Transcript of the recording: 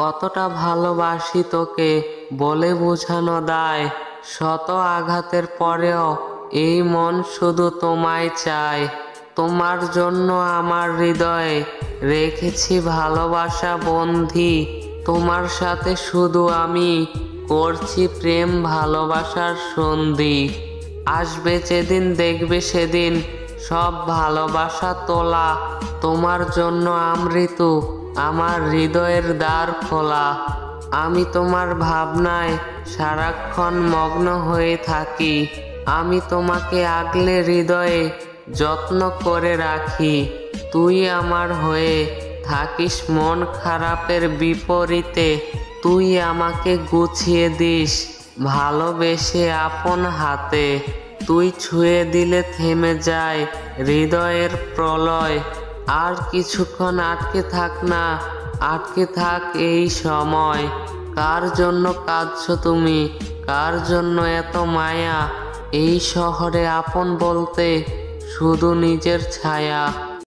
কতটা ভালোবাসি তোকে বলে বোঝানো দায়। শত আঘাতের পরেও এই মন শুধু তোমায় চায়। তোমার জন্য আমার হৃদয়ে রেখেছি ভালোবাসা বন্ধি। তোমার সাথে শুধু আমি করছি প্রেম ভালোবাসার সন্ধি। আসবে যেদিন দেখবে সেদিন সব ভালোবাসা তোলা। তোমার জন্য আমৃত্যু আমার হৃদয়ের দ্বার খোলা। আমি তোমার ভাবনায় সারাক্ষণ মগ্ন হয়ে থাকি। আমি তোমাকে আগলে হৃদয়ে যত্ন করে রাখি। তুই আমার হয়ে থাকিস মন খারাপের বিপরীতে। তুই আমাকে গুছিয়ে দিস ভালোবেসে আপন হাতে। তুই ছুঁয়ে দিলে থেমে যায় হৃদয়ের প্রলয়। আর কিছুক্ষণ আটকে থাক না, আটকে থাক এই সময়। কার জন্য কাঁদছো তুমি, কার জন্য এত মায়া? এই শহরে আপন বলতে শুধু নিজের ছায়া।